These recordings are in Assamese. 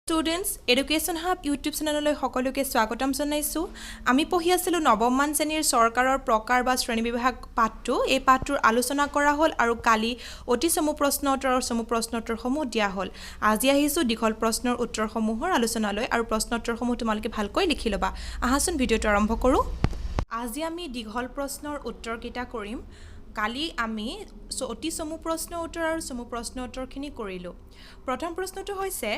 Students, Education Hub YouTube চেনেললৈ সকলোকে স্বাগতম জনাইছো। আমি পঢ়ি আছিলো নৱমমান শ্ৰেণীৰ চৰকাৰৰ প্ৰকাৰ বা শ্ৰেণী বিভাগ পাঠটো। এই পাঠটোৰ আলোচনা কৰা হ'ল আৰু কালি অতি চমু প্ৰশ্ন উত্তৰসমূহ দিয়া হ'ল। আজি আহিছো দীঘল প্ৰশ্নৰ উত্তৰসমূহৰ আলোচনালৈ আৰু প্ৰশ্ন উত্তৰসমূহ তোমালোকে ভালকৈ লিখি ল'বা। আহাচোন ভিডিঅ'টো আৰম্ভ কৰোঁ। আজি আমি দীঘল প্ৰশ্নৰ উত্তৰকেইটা কৰিম। কালি আমি অতি চমু প্ৰশ্ন উত্তৰ আৰু চমু প্ৰশ্ন উত্তৰখিনি কৰিলোঁ। প্ৰথম প্ৰশ্নটো হৈছে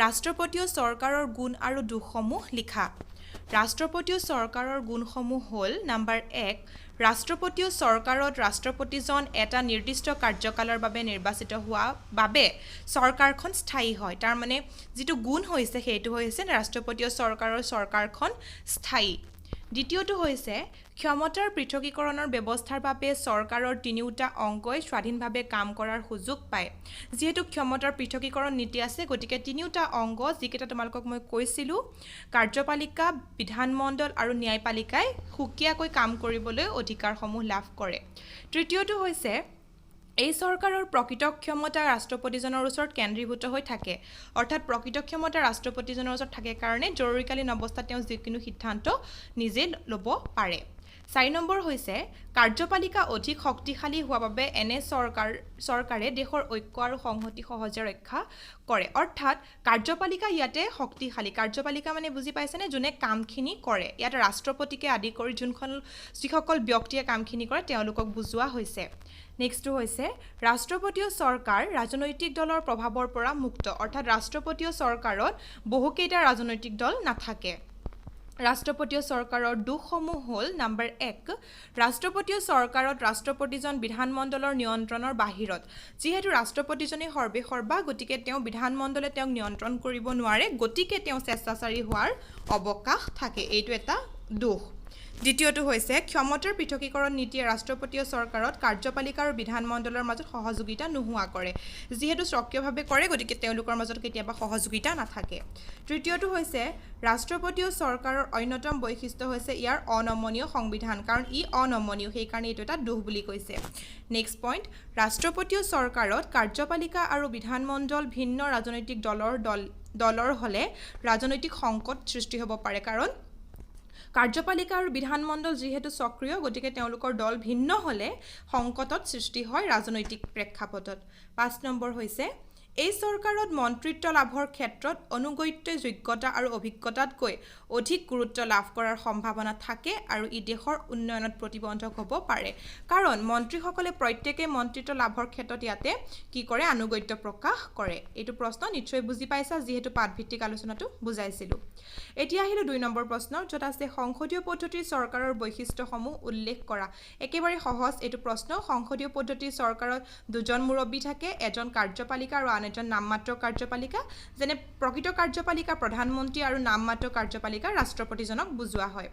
ৰাষ্ট্ৰপতীয় চৰকাৰৰ গুণ আৰু দোষসমূহ লিখা। ৰাষ্ট্ৰপতীয় চৰকাৰৰ গুণসমূহ হ'ল নম্বৰ 1, ৰাষ্ট্ৰপতীয় চৰকাৰত ৰাষ্ট্ৰপতিজন এটা নিৰ্দিষ্ট কাৰ্যকালৰ বাবে নিৰ্বাচিত হোৱা বাবে চৰকাৰখন স্থায়ী হয়। তাৰ মানে যিটো গুণ হৈছে সেইটো হৈছে ৰাষ্ট্ৰপতীয় চৰকাৰখন স্থায়ী। দ্বিতীয়টো হৈছে ক্ষমতাৰ পৃথকীকৰণৰ ব্যৱস্থাৰ বাবে চৰকাৰৰ তিনিওটা অংগই স্বাধীনভাৱে কাম কৰাৰ সুযোগ পায়। যেহেতু ক্ষমতাৰ পৃথকীকৰণ নীতি আছে গতিকে তিনিওটা অংগ যিকেইটা তোমালোকক মই কৈছিলোঁ কাৰ্যপালিকা, বিধানমণ্ডল আৰু ন্যায়পালিকাই সুকীয়াকৈ কাম কৰিবলৈ অধিকাৰসমূহ লাভ কৰে। তৃতীয়টো হৈছে এই চৰকাৰৰ প্ৰকৃত ক্ষমতা ৰাষ্ট্ৰপতিজনৰ ওচৰত কেন্দ্ৰীভূত হৈ থাকে। অৰ্থাৎ প্ৰকৃত ক্ষমতা ৰাষ্ট্ৰপতিজনৰ ওচৰত থাকে কাৰণে জৰুৰীকালীন অৱস্থাত তেওঁ যিকোনো সিদ্ধান্ত নিজে ল'ব পাৰে। 4 নম্বৰ হৈছে কাৰ্যপালিকা অধিক শক্তিশালী হোৱা বাবে এনে চৰকাৰে দেশৰ ঐক্য আৰু সংহতি সহজে ৰক্ষা কৰে। অৰ্থাৎ কাৰ্যপালিকা ইয়াতে শক্তিশালী। কাৰ্যপালিকা মানে বুজি পাইছেনে? যোনে কামখিনি কৰে। ইয়াতে ৰাষ্ট্ৰপতিকে আদি কৰি যিসকল ব্যক্তিয়ে কামখিনি কৰে তেওঁলোকক বুজোৱা হৈছে। নেক্সটটো হৈছে ৰাষ্ট্ৰপতীয় চৰকাৰ ৰাজনৈতিক দলৰ প্ৰভাৱৰ পৰা মুক্ত। অৰ্থাৎ ৰাষ্ট্ৰপতীয় চৰকাৰত বহুকেইটা ৰাজনৈতিক দল নাথাকে। ৰাষ্ট্ৰপতীয় চৰকাৰৰ দোষসমূহ হ'ল নম্বৰ 1, ৰাষ্ট্ৰপতীয় চৰকাৰত ৰাষ্ট্ৰপতিজন বিধানমণ্ডলৰ নিয়ন্ত্ৰণৰ বাহিৰত। যিহেতু ৰাষ্ট্ৰপতিজনেই সৰ্বেসৰ্বা গতিকে তেওঁ বিধানমণ্ডলে তেওঁক নিয়ন্ত্ৰণ কৰিব নোৱাৰে, গতিকে তেওঁ স্বেচ্ছাচাৰী হোৱাৰ অৱকাশ থাকে। এইটো এটা দোষ। দ্বিতীয়টো হৈছে ক্ষমতাৰ পৃথকীকৰণ নীতিয়ে ৰাষ্ট্ৰপতীয় চৰকাৰত কাৰ্যপালিকা আৰু বিধানমণ্ডলৰ মাজত সহযোগিতা নোহোৱা কৰে। যিহেতু স্বকীয়ভাৱে কৰে গতিকে তেওঁলোকৰ মাজত কেতিয়াবা সহযোগিতা নাথাকে। তৃতীয়টো হৈছে ৰাষ্ট্ৰপতীয় চৰকাৰৰ অন্যতম বৈশিষ্ট্য হৈছে ইয়াৰ অনমনীয় সংবিধান, কাৰণ ই অনমনীয়, সেইকাৰণে এইটো এটা দোষ বুলি কৈছে। নেক্সট পইণ্ট, ৰাষ্ট্ৰপতীয় চৰকাৰত কাৰ্যপালিকা আৰু বিধানমণ্ডল ভিন্ন ৰাজনৈতিক দলৰ হ'লে ৰাজনৈতিক সংকট সৃষ্টি হ'ব পাৰে, কাৰণ কাৰ্যপালিকা আৰু বিধানমণ্ডল যিহেতু সক্ৰিয় গতিকে তেওঁলোকৰ দল ভিন্ন হ'লে সংকটত সৃষ্টি হয় ৰাজনৈতিক প্ৰেক্ষাপটত। 5 নম্বৰ হৈছে এই চৰকাৰত মন্ত্ৰিত্ব লাভৰ ক্ষেত্ৰত অনুগত্যই যোগ্যতা আৰু অভিজ্ঞতাতকৈ অধিক গুৰুত্ব লাভ কৰাৰ সম্ভাৱনা থাকে আৰু ই দেশৰ উন্নয়নত প্ৰতিবন্ধক হ'ব পাৰে। কাৰণ মন্ত্ৰীসকলে প্ৰত্যেকেই মন্ত্ৰিত্ব লাভৰ ক্ষেত্ৰত ইয়াতে কি কৰে? আনুগত্য প্ৰকাশ কৰে। এইটো প্ৰশ্ন নিশ্চয় বুজি পাইছা যিহেতু পাঠভিত্তিক আলোচনাটো বুজাইছিলোঁ। এতিয়া আহিলোঁ 2 নম্বৰ প্ৰশ্ন, য'ত আছে সংসদীয় পদ্ধতিৰ চৰকাৰৰ বৈশিষ্ট্যসমূহ উল্লেখ কৰা। একেবাৰে সহজ এইটো প্ৰশ্ন। সংসদীয় পদ্ধতিৰ চৰকাৰত দুজন মুৰব্বী থাকে, এজন কাৰ্যপালিকা আৰু আন এজন নামমাত্ৰ কাৰ্যপালিকা। যেনে প্ৰকৃত কাৰ্যপালিকা প্ৰধানমন্ত্ৰী আৰু নামমাত্ৰ কাৰ্যপালিকা ৰাষ্ট্ৰপতিজনক বুজোৱা হয়।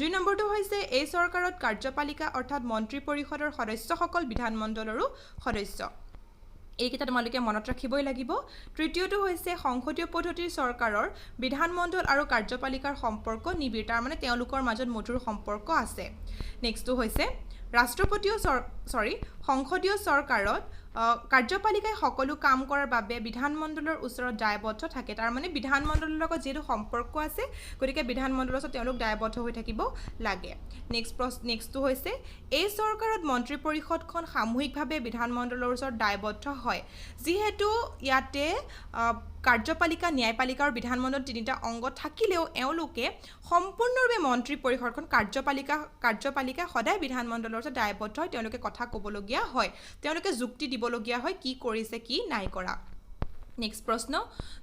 2 নম্বৰটো হৈছে এই চৰকাৰত কাৰ্যপালিকা অৰ্থাৎ মন্ত্ৰী পৰিষদৰ সদস্যসকল বিধানমণ্ডলৰো সদস্য। এইকেইটা তোমালোকে মনত ৰাখিবই লাগিব। তৃতীয়টো হৈছে সংসদীয় পদ্ধতিৰ চৰকাৰৰ বিধানমণ্ডল আৰু কাৰ্যপালিকাৰ সম্পৰ্ক নিবিড়, তাৰমানে তেওঁলোকৰ মাজত মধুৰ সম্পৰ্ক আছে। নেক্সটটো হৈছে সংসদীয় চৰকাৰত কাৰ্যপালিকাই সকলো কাম কৰাৰ বাবে বিধানমণ্ডলৰ ওচৰত দায়বদ্ধ থাকে। তাৰমানে বিধানমণ্ডলৰ লগত যিহেতু সম্পৰ্ক আছে গতিকে বিধানমণ্ডলৰ ওচৰত তেওঁলোক দায়বদ্ধ হৈ থাকিব লাগে। নেক্সটটো হৈছে এই চৰকাৰত মন্ত্ৰী পৰিষদখন সামূহিকভাৱে বিধানমণ্ডলৰ ওচৰত দায়বদ্ধ হয়। যিহেতু ইয়াতে কাৰ্যপালিকা, ন্যায়পালিকা আৰু বিধানমণ্ডল তিনিটা অংগ থাকিলেও এওঁলোকে সম্পূৰ্ণৰূপে মন্ত্ৰী পৰিষদখন কাৰ্যপালিকা সদায় বিধানমণ্ডলৰ ওচৰত দায়বদ্ধ হয়। তেওঁলোকে কথা ক'বলগীয়া হয়, তেওঁলোকে যুক্তি দিবলগীয়া হয় কি কৰিছে কি নাই কৰা। নেক্সট প্ৰশ্ন,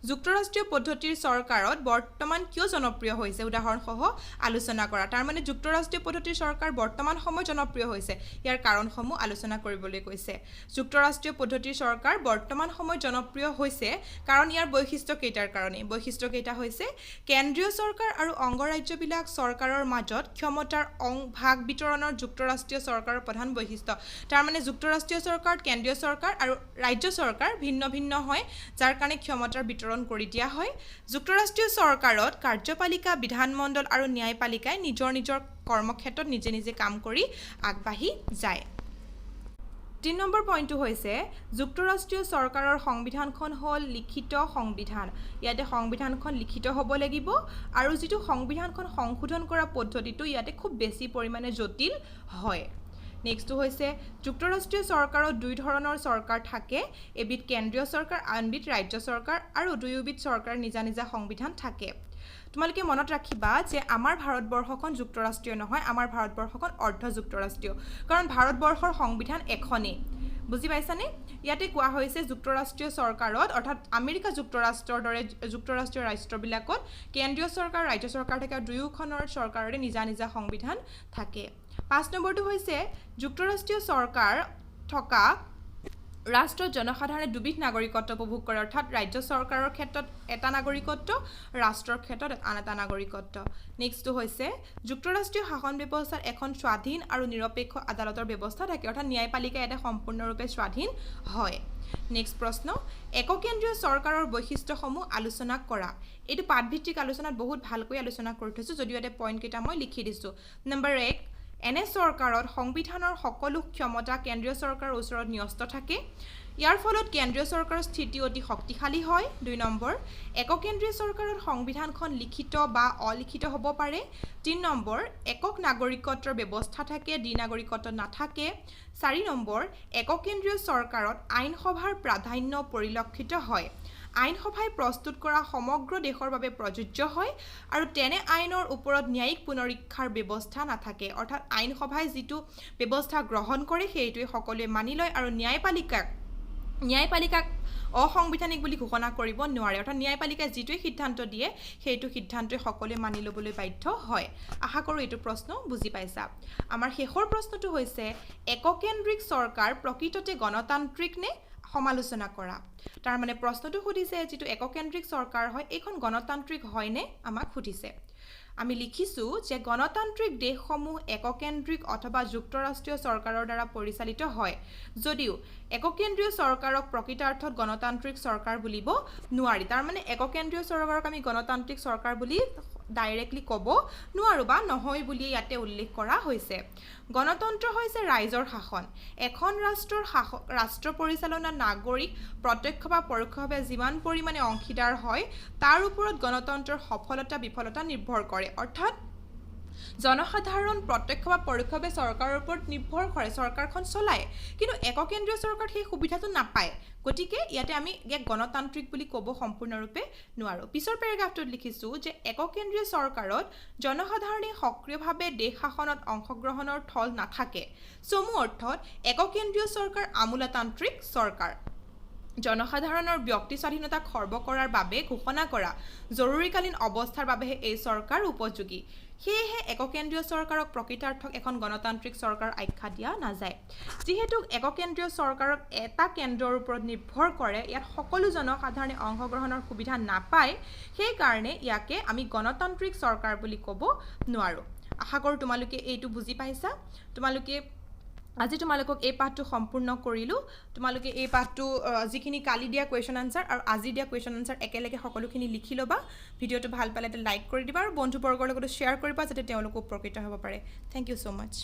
যুক্তৰাষ্ট্ৰীয় পদ্ধতিৰ চৰকাৰত বৰ্তমান কিয় জনপ্ৰিয় হৈছে? উদাহৰণসহ আলোচনা কৰা। তাৰমানে যুক্তৰাষ্ট্ৰীয় পদ্ধতিৰ চৰকাৰ বৰ্তমান সময়ত জনপ্ৰিয় হৈছে, ইয়াৰ কাৰণসমূহ আলোচনা কৰিবলৈ কৈছে। যুক্তৰাষ্ট্ৰীয় পদ্ধতিৰ চৰকাৰ বৰ্তমান সময়ত জনপ্ৰিয় হৈছে কাৰণ ইয়াৰ বৈশিষ্ট্যকেইটাৰ কাৰণে। বৈশিষ্ট্যকেইটা হৈছে কেন্দ্ৰীয় চৰকাৰ আৰু অংগৰাজ্যবিলাক চৰকাৰৰ মাজত ক্ষমতাৰ ভাগ বিতৰণৰ যুক্তৰাষ্ট্ৰীয় চৰকাৰৰ প্ৰধান বৈশিষ্ট্য। তাৰমানে যুক্তৰাষ্ট্ৰীয় চৰকাৰত কেন্দ্ৰীয় চৰকাৰ আৰু ৰাজ্য চৰকাৰ ভিন্ন ভিন্ন হয়, যাৰ কাৰণে ক্ষমতাৰ বিতৰণ কৰি দিয়া হয়। যুক্তৰাষ্ট্ৰীয় চৰকাৰত কাৰ্যপালিকা, বিধানমণ্ডল আৰু ন্যায়পালিকাই নিজৰ নিজৰ কৰ্মক্ষেত্ৰত নিজে নিজে কাম কৰি আগবাঢ়ি যায়। 3 নম্বৰ পইণ্টটো হৈছে যুক্তৰাষ্ট্ৰীয় চৰকাৰৰ সংবিধানখন হ'ল লিখিত সংবিধান ইয়াতে সংবিধানখন লিখিত হ'ব লাগিব আৰু যেটো সংবিধানখন সংশোধন কৰা পদ্ধতিটো ইয়াতে খুব বেছি পৰিমাণে জটিল হয় নেক্সটটো হৈছে যুক্তৰাষ্ট্ৰীয় চৰকাৰৰ দুই ধৰণৰ চৰকাৰ থাকে এবিধ কেন্দ্ৰীয় চৰকাৰ আনবিধ ৰাজ্য চৰকাৰ আৰু দুয়োবিধ চৰকাৰ নিজা নিজা সংবিধান থাকে তোমালোকে মনত ৰাখিবা যে আমাৰ ভাৰতবৰ্ষখন যুক্তৰাষ্ট্ৰীয় নহয় আমাৰ ভাৰতবৰ্ষখন অৰ্ধ যুক্তৰাষ্ট্ৰীয় কাৰণ ভাৰতবৰ্ষৰ সংবিধান এখনেই বুজি পাইছানে ইয়াতে কোৱা হৈছে যুক্তৰাষ্ট্ৰীয় চৰকাৰত অৰ্থাৎ আমেৰিকা যুক্তৰাষ্ট্ৰৰ দৰে যুক্তৰাষ্ট্ৰীয় ৰাষ্ট্ৰবিলাকত কেন্দ্ৰীয় চৰকাৰ ৰাজ্য চৰকাৰ থাকে দুয়োখনৰ চৰকাৰৰে নিজা নিজা সংবিধান থাকে 5 নম্বৰটো হৈছে যুক্তৰাষ্ট্ৰীয় চৰকাৰ থকা ৰাষ্ট্ৰৰ জনসাধাৰণে দুবিধ নাগৰিকত্ব উপভোগ কৰে অৰ্থাৎ ৰাজ্য চৰকাৰৰ ক্ষেত্ৰত এটা নাগৰিকত্ব ৰাষ্ট্ৰৰ ক্ষেত্ৰত আন এটা নাগৰিকত্ব নেক্সটটো হৈছে যুক্তৰাষ্ট্ৰীয় শাসন ব্যৱস্থাত এখন স্বাধীন আৰু নিৰপেক্ষ আদালতৰ ব্যৱস্থা থাকে অৰ্থাৎ ন্যায়পালিকা এটা সম্পূৰ্ণৰূপে স্বাধীন হয় নেক্সট প্ৰশ্ন এককেন্দ্ৰীয় চৰকাৰৰ বৈশিষ্ট্যসমূহ আলোচনা কৰা এইটো পাঠভিত্তিক আলোচনাত বহুত ভালকৈ আলোচনা কৰি থৈছো যদিও এটা পইণ্ট কেইটা মই লিখি দিছো নম্বৰ 1 এনে চৰকাৰত সংবিধানৰ সকলো ক্ষমতা কেন্দ্ৰীয় চৰকাৰৰ ওচৰত ন্যস্ত থাকে ইয়াৰ ফলত কেন্দ্ৰীয় চৰকাৰৰ স্থিতি অতি শক্তিশালী হয় 2 নম্বৰ এককেন্দ্ৰীয় চৰকাৰত সংবিধানখন লিখিত বা অলিখিত হ'ব পাৰে 3 নম্বৰ একক নাগৰিকত্বৰ ব্যৱস্থা থাকে দ্বি নাগৰিকত্ব নাথাকে 4 নম্বৰ এককেন্দ্ৰীয় চৰকাৰত আইনসভাৰ প্ৰাধান্য পৰিলক্ষিত হয় আইনসভাই প্ৰস্তুত কৰা সমগ্ৰ দেশৰ বাবে প্ৰযোজ্য হয় আৰু তেনে আইনৰ ওপৰত ন্যায়িক পুনৰীক্ষাৰ ব্যৱস্থা নাথাকে অৰ্থাৎ আইনসভাই যেটো ব্যৱস্থা গ্ৰহণ কৰে সেইটোৱে সকলোৱে মানি লয় আৰু ন্যায়পালিকাক অসাংবিধানিক বুলি ঘোষণা কৰিব নোৱাৰে অৰ্থাৎ ন্যায়পালিকাই যেটোৱে সিদ্ধান্ত দিয়ে সেইটো সিদ্ধান্তই সকলোৱে মানি ল'বলৈ বাধ্য হয় আশা কৰো এইটো প্ৰশ্ন বুজি পাইছা আমাৰ শেষৰ প্ৰশ্নটো হৈছে এককেন্দ্ৰিক চৰকাৰ প্ৰকৃততে গণতান্ত্ৰিক নে সমালোচনা কৰা তাৰ মানে প্ৰশ্নটো সুধিছে যেটো এককেন্দ্ৰিক চৰকাৰ হয় এখন গণতান্ত্ৰিক হয় নে আমাক সুধিছে আমি লিখিছো যে গণতান্ত্ৰিক দেশসমূহ এককেন্দ্ৰিক অথবা যুক্তৰাষ্ট্ৰীয় চৰকাৰৰ দ্বাৰা পৰিচালিত হয় যদিও এককেন্দ্ৰীয় চৰকাৰক প্ৰকৃতাৰ্থত গণতান্ত্ৰিক চৰকাৰ বুলিব নোৱাৰি তাৰ মানে এককেন্দ্ৰীয় চৰকাৰক আমি গণতান্ত্ৰিক চৰকাৰ বুলি ডাইৰেক্টলি ক'ব নোৱাৰো বা নহয় বুলি ইয়াতে উল্লেখ কৰা হৈছে গণতন্ত্ৰ হৈছে ৰাইজৰ শাসন এখন ৰাষ্ট্ৰ পৰিচালনা নাগৰিক প্ৰত্যক্ষ বা পৰোক্ষভাৱে যিমান পৰিমাণে অংশীদাৰ হয় তাৰ ওপৰত গণতন্ত্ৰৰ সফলতা বিফলতা নিৰ্ভৰ কৰে অৰ্থাৎ জনসাধাৰণ প্ৰত্যক্ষ বা পৰোক্ষভাৱে চৰকাৰৰ ওপৰত নিৰ্ভৰ কৰে চৰকাৰখন চলায় কিন্তু এককেন্দ্ৰীয় চৰকাৰ সেই সুবিধাটো নাপায় গতিকে ইয়াতে আমি এক গণতান্ত্ৰিক বুলি ক'ব সম্পূৰ্ণৰূপে নোৱাৰো পিছৰ পেৰাগ্ৰাফটোত লিখিছো যে এককেন্দ্ৰীয় চৰকাৰত জনসাধাৰণে সক্ৰিয়ভাৱে দেশ শাসনত অংশগ্ৰহণৰ থল নাথাকে চমু অৰ্থত এককেন্দ্ৰীয় চৰকাৰ আমোলাতান্ত্ৰিক চৰকাৰ জনসাধাৰণৰ ব্যক্তি স্বাধীনতা খৰ্ব কৰাৰ বাবে ঘোষণা কৰা জৰুৰীকালীন অৱস্থাৰ বাবে এই চৰকাৰ উপযোগী সেয়েহে এককেন্দ্ৰীয় চৰকাৰক প্ৰকৃতাৰ্থত এখন গণতান্ত্ৰিক চৰকাৰ আখ্যা দিয়া নাযায় যিহেতু এককেন্দ্ৰীয় চৰকাৰক এটা কেন্দ্ৰৰ ওপৰত নিৰ্ভৰ কৰে ইয়াত সকলো জনসাধাৰণে অংশগ্ৰহণৰ সুবিধা নাপায় সেই কাৰণে ইয়াকে আমি গণতান্ত্ৰিক চৰকাৰ বুলি ক'ব নোৱাৰো আশা কৰো তোমালোকে এইটো বুজি পাইছা আজি তোমালোকক এই পাঠটো সম্পূৰ্ণ কৰিলো তোমালোকে এই পাঠটো যিখিনি কালি দিয়া কোৱেশ্চন আনসাৰ আৰু আজি দিয়া কোৱেশ্চন আনসাৰ একেলগে সকলোখিনি লিখি লবা ভিডিওটো ভাল পালে লাইক কৰি দিবা আৰু বন্ধুবৰ্গৰ লগত শ্বেয়াৰ কৰিবা যাতে তেওঁলোকো উপকৃত হ'ব পাৰে থ্যাংক ইউ সো মাচ